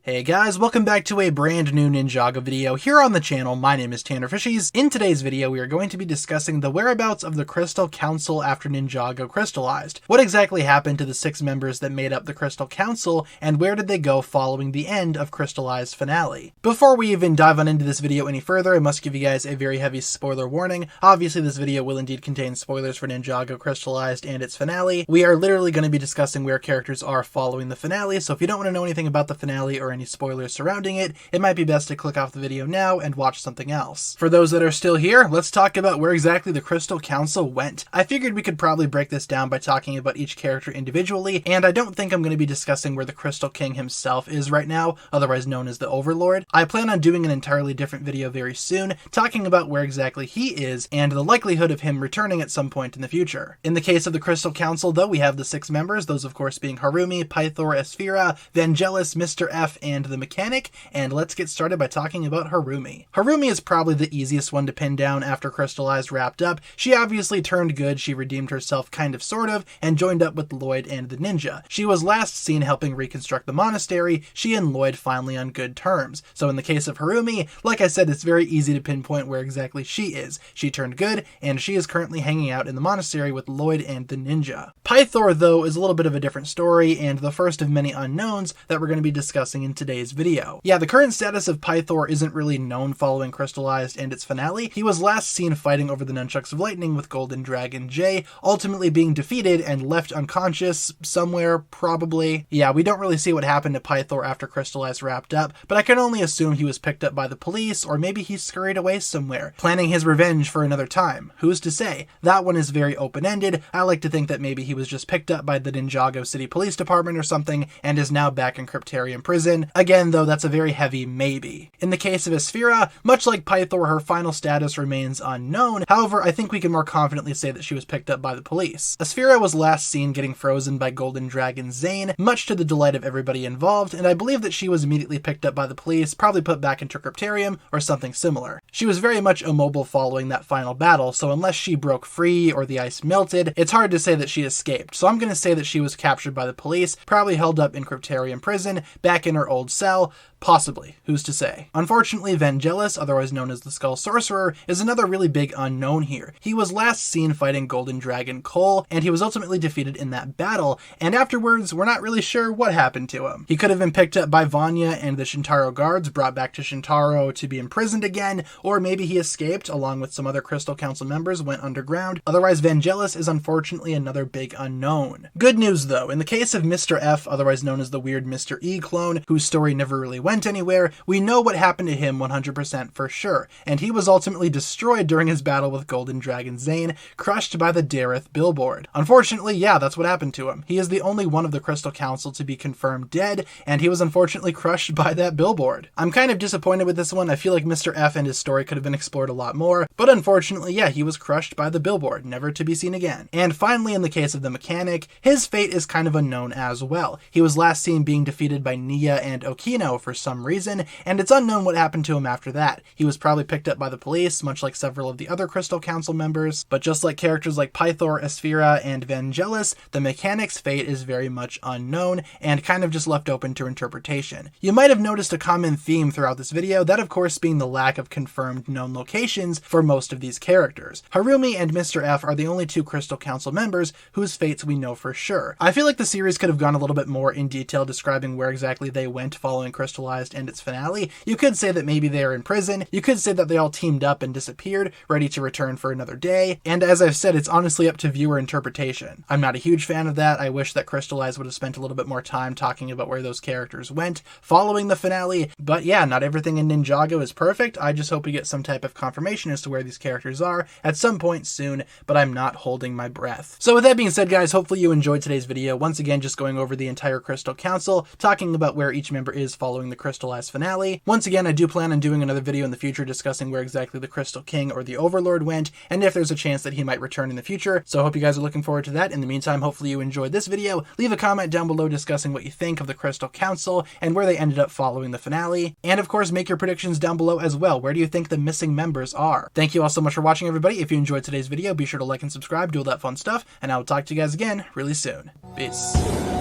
Hey guys, welcome back to a brand new Ninjago video here on the channel. My name is TannerFishies. In today's video, we are going to be discussing the whereabouts of the Crystal Council after Ninjago crystallized. What exactly happened to the 6 members that made up the Crystal Council, and where did they go following the end of Crystalized finale? Before we even dive on into this video any further, I must give you guys a very heavy spoiler warning. Obviously, this video will indeed contain spoilers for Ninjago crystallized and its finale. We are literally going to be discussing where characters are following the finale, so if you don't want to know anything about the finale or any spoilers surrounding it, it might be best to click off the video now and watch something else. For those that are still here, let's talk about where exactly the Crystal Council went. I figured we could probably break this down by talking about each character individually, and I don't think I'm going to be discussing where the Crystal King himself is right now, otherwise known as the Overlord. I plan on doing an entirely different video very soon, talking about where exactly he is and the likelihood of him returning at some point in the future. In the case of the Crystal Council, though, we have the 6 members, those of course being Harumi, Pythor, Esphira, Vangelis, Mr. F, and the Mechanic, and let's get started by talking about Harumi. Harumi is probably the easiest one to pin down after Crystalized wrapped up. She obviously turned good, she redeemed herself kind of sort of, and joined up with Lloyd and the ninja. She was last seen helping reconstruct the monastery, she and Lloyd finally on good terms. So in the case of Harumi, like I said, it's very easy to pinpoint where exactly she is. She turned good, and she is currently hanging out in the monastery with Lloyd and the ninja. Pythor, though, is a little bit of a different story, and the first of many unknowns that we're going to be discussing in today's video. Yeah, the current status of Pythor isn't really known following Crystalized and its finale. He was last seen fighting over the Nunchucks of Lightning with Golden Dragon J, ultimately being defeated and left unconscious somewhere, probably. Yeah, we don't really see what happened to Pythor after Crystalized wrapped up, but I can only assume he was picked up by the police, or maybe he scurried away somewhere, planning his revenge for another time. Who's to say? That one is very open-ended. I like to think that maybe he was just picked up by the Ninjago City Police Department or something, and is now back in Cryptarium Prison. Again, though, that's a very heavy maybe. In the case of Esphira, much like Pythor, her final status remains unknown. However, I think we can more confidently say that she was picked up by the police. Esphira was last seen getting frozen by Golden Dragon Zane, much to the delight of everybody involved, and I believe that she was immediately picked up by the police, probably put back into Cryptarium or something similar. She was very much immobile following that final battle, so unless she broke free or the ice melted, it's hard to say that she escaped. So I'm going to say that she was captured by the police, probably held up in Cryptarium Prison, back in her old cell. Possibly. Who's to say? Unfortunately, Vangelis, otherwise known as the Skull Sorcerer, is another really big unknown here. He was last seen fighting Golden Dragon Cole, and he was ultimately defeated in that battle, and afterwards, we're not really sure what happened to him. He could have been picked up by Vanya and the Shintaro guards, brought back to Shintaro to be imprisoned again, or maybe he escaped, along with some other Crystal Council members, went underground. Otherwise, Vangelis is unfortunately another big unknown. Good news, though. In the case of Mr. F, otherwise known as the weird Mr. E clone, whose story never really went anywhere, we know what happened to him 100% for sure, and he was ultimately destroyed during his battle with Golden Dragon Zane, crushed by the Dareth billboard. Unfortunately, yeah, that's what happened to him. He is the only one of the Crystal Council to be confirmed dead, and he was unfortunately crushed by that billboard. I'm kind of disappointed with this one. I feel like Mr. F and his story could have been explored a lot more, but unfortunately, yeah, he was crushed by the billboard, never to be seen again. And finally, in the case of the Mechanic, his fate is kind of unknown as well. He was last seen being defeated by Nia and Okino for some reason, and it's unknown what happened to him after that. He was probably picked up by the police, much like several of the other Crystal Council members, but just like characters like Pythor, Esphira, and Vangelis, the Mechanic's fate is very much unknown and kind of just left open to interpretation. You might have noticed a common theme throughout this video, that of course being the lack of confirmed known locations for most of these characters. Harumi and Mr. F are the only 2 Crystal Council members whose fates we know for sure. I feel like the series could have gone a little bit more in detail describing where exactly they went following Crystalized and its finale. You could say that maybe they are in prison, you could say that they all teamed up and disappeared, ready to return for another day, and as I've said, it's honestly up to viewer interpretation. I'm not a huge fan of that. I wish that Crystalized would have spent a little bit more time talking about where those characters went following the finale, but yeah, not everything in Ninjago is perfect. I just hope we get some type of confirmation as to where these characters are at some point soon, but I'm not holding my breath. So with that being said, guys, hopefully you enjoyed today's video. Once again, just going over the entire Crystal Council, talking about where each member is following the Crystalized finale. Once again, I do plan on doing another video in the future discussing where exactly the Crystal King or the Overlord went, and if there's a chance that he might return in the future. So I hope you guys are looking forward to that. In the meantime, hopefully you enjoyed this video. Leave a comment down below discussing what you think of the Crystal Council and where they ended up following the finale. And of course, make your predictions down below as well. Where do you think the missing members are? Thank you all so much for watching, everybody. If you enjoyed today's video, be sure to like and subscribe, do all that fun stuff, and I will talk to you guys again really soon. Peace.